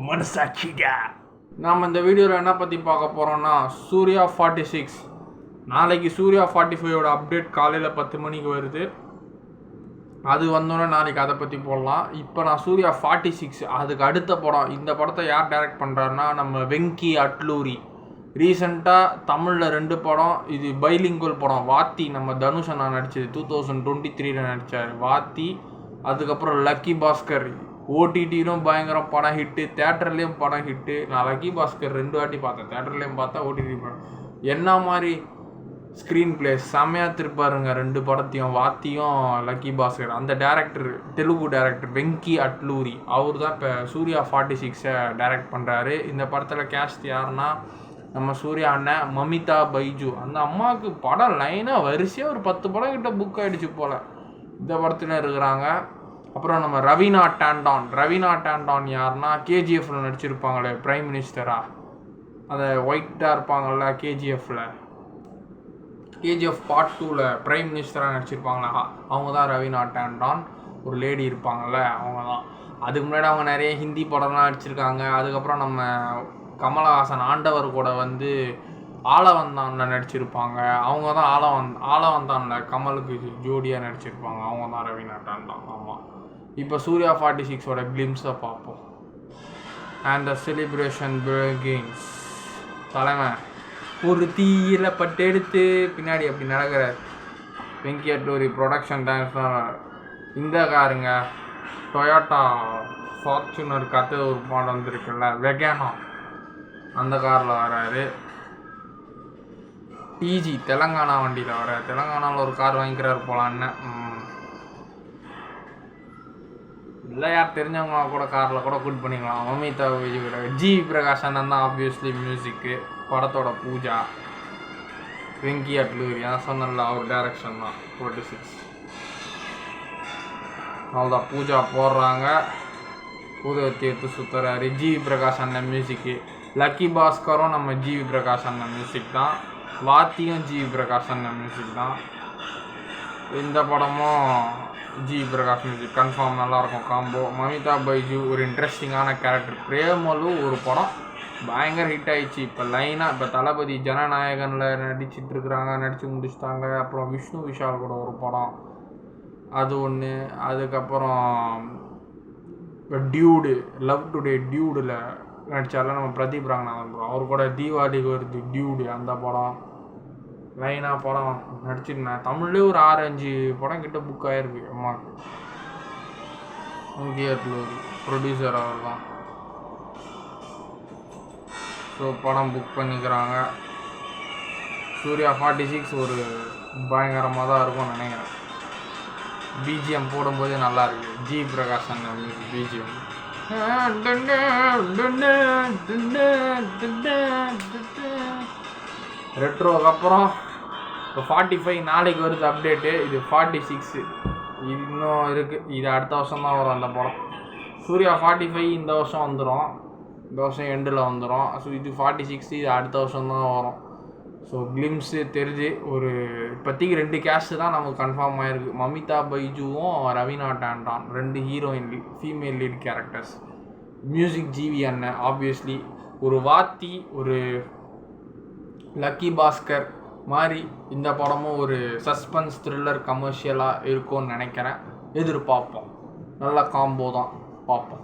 மனசாட்சிடா. நாம் இந்த வீடியோவில் என்ன பற்றி பார்க்க போகிறோம்னா சூர்யா 46. நாளைக்கு சூர்யா 45ஓட அப்டேட் காலையில் 10 மணிக்கு வருது. அது வந்தோன்னே நாளைக்கு அதை பற்றி போடலாம். இப்போ நான் சூர்யா 46 அதுக்கு அடுத்த படம். இந்த படத்தை யார் டைரக்ட் பண்ணுறாருன்னா நம்ம வெங்கி அட்லூரி. ரீசெண்டாக தமிழில் 2 படம், இது பைலிங்குவல் படம். வாத்தி நம்ம தனுஷ் நான் நடித்தது 2023 நடித்தார் வாத்தி. அதுக்கப்புறம் லக்கி பாஸ்கர் ஓடிடியிலும் பயங்கரம் படம் ஹிட்டு, தேட்டர்லேயும் படம் ஹிட்டு. நான் லக்கி பாஸ்கர் 2 வாட்டி பார்த்தேன், தேட்டர்லேயும் பார்த்தா ஓடிடி படம். என்ன மாதிரி ஸ்க்ரீன் பிளே செம்மையாக திருப்பாருங்க 2 படத்தையும், வாத்தியும் லக்கி பாஸ்கர். அந்த டேரக்டர் தெலுங்கு டேரக்டர் வெங்கி அட்லூரி, அவர் தான் இப்போ சூர்யா 46 டைரக்ட் பண்ணுறாரு. இந்த படத்தில் கேஸ்ட் யாருன்னா நம்ம சூர்யா அண்ணன், மமிதா பைஜு. அந்த அம்மாவுக்கு படம் லைனாக வரிசையாக ஒரு 10 படம் கிட்ட புக் ஆகிடுச்சு போல். இந்த படத்தில் இருக்கிறாங்க. அப்புறம் நம்ம ரவீனா டேண்டான் யாருன்னா கேஜிஎஃப்ல நடிச்சிருப்பாங்களே பிரைம் மினிஸ்டரா, அதை ஒயிட்டாக இருப்பாங்கள்ல கேஜிஎஃப்ல, கேஜிஎஃப் பார்ட் 2ல் பிரைம் மினிஸ்டராக நடிச்சிருப்பாங்களா, அவங்க தான் ரவீனா டேண்டான். ஒரு லேடி இருப்பாங்கள்ல அவங்க தான். அதுக்கு முன்னாடி அவங்க நிறைய ஹிந்தி படம்லாம் நடிச்சிருக்காங்க. அதுக்கப்புறம் நம்ம கமலஹாசன் ஆண்டவர் கூட வந்து ஆளவந்தானில் நடிச்சிருப்பாங்க. அவங்க தான் ஆளவந்தானில் கமலுக்கு ஜோடியாக நடிச்சிருப்பாங்க. அவங்க தான் ரவீனா டேண்டான். ஆமாம். இப்போ சூர்யா 46ஓட கிளிம்ஸை பார்ப்போம். And the celebration begins. தலைமை ஒரு தீயில பட்டெடுத்து பின்னாடி அப்படி நடக்கிறார். வெங்கி அட்லூரி ப்ரொடக்ஷன் டான்ஸ் தான். இந்த காருங்க டொயோட்டா ஃபார்ச்சுனர் கற்று ஒரு மாடல் வந்துருக்குல்ல வெகானோ, அந்த காரில் வராரு. டிஜி தெலங்கானா வண்டியில் வராரு. தெலங்கானாவில் ஒரு கார் வாங்கிக்கிறாரு போலான்னு. இல்லை யார் தெரிஞ்சவங்க கூட காரில் கூட கூட் பண்ணிக்கலாம். மமிதா விஜய் கூட. ஜி பிரகாஷ் அண்ணன் தான் ஆப்வியஸ்லி மியூசிக்கு. படத்தோட பூஜா வெங்கி அட்லூரி அதான் சொன்னல, அவர் டைரக்ஷன் தான் 46. அவ்வளோதான் பூஜா போடுறாங்க. பூதவத்தி எடுத்து சுற்றுறாரு. ஜி பிரகாஷ் அண்ணன் மியூசிக்கு. லக்கி பாஸ்கரும் நம்ம ஜி பிரகாஷ் அண்ணன் மியூசிக் தான். வாத்தியும் ஜி பிரகாஷ் அண்ணன் மியூசிக் தான். இந்த படமும் ஜி பிரகாஷ் மியூசிக் கன்ஃபார்ம் நல்லாயிருக்கும் காம்போ. மமிதா பைஜு ஒரு இன்ட்ரெஸ்டிங்கான கேரக்டர். பிரேமலு ஒரு படம் பயங்கர ஹிட் ஆயிடுச்சு. இப்போ லைனாக இப்போ தளபதி ஜனநாயகனில் நடிச்சிட்டு இருக்கிறாங்க, நடித்து முடிச்சிட்டாங்க. அப்புறம் விஷ்ணு விஷால் கூட ஒரு படம், அது ஒன்று. அதுக்கப்புறம் டியூடு, லவ் டுடே டியூடில் நடித்தால நம்ம பிரதீப் ராங்கநாதன், அவர் கூட தீபாவளிக்கு வருது டியூடு, அந்த படம். லைனாக படம் நடிச்சிருந்தேன். தமிழ்லேயே ஒரு 6-5 படம் கிட்ட புக் ஆகிருக்கு அம்மாவுக்கு. இந்தியாவில் ஒரு ப்ரொடியூசர் அவர் தான். ஸோ படம் புக் பண்ணிக்கிறாங்க. சூர்யா 46 ஒரு பயங்கரமாக தான் இருக்கும்னு நினைக்கிறேன். பிஜிஎம் போடும்போதே நல்லா இருக்கு. ஜி பிரகாஷ் அண்ணன் பிஜிஎம். ரெட்ரோக்கு அப்புறம் இப்போ 45 நாளைக்கு வருது அப்டேட்டு. இது 46 இன்னும் இருக்குது. இது அடுத்த வருஷம் தான் வரும் அந்த படம். சூர்யா 45 இந்த வருஷம் வந்துடும், இந்த வருஷம் எண்டில் வந்துடும். ஸோ இது 46 இது அடுத்த வருஷம் தான் வரும். ஸோ கிளிம்ஸு தெரிஞ்சு ஒரு இப்போதைக்கு 2 கேஸ்ட்டு தான் நமக்கு கன்ஃபார்ம் ஆகிருக்கு. மமிதா பைஜுவும் Raveena Tandon 2 heroine female lead characters. Music GV அண்ணன் ஆப்வியஸ்லி. ஒரு வாத்தி, ஒரு லக்கி பாஸ்கர் மாதிரி இந்த படமும் ஒரு சஸ்பென்ஸ் த்ரில்லர் கமர்ஷியலாக இருக்கும்னு நினைக்கிறேன். எதிர்பார்ப்போம். நல்ல காம்போ தான், பார்ப்போம்.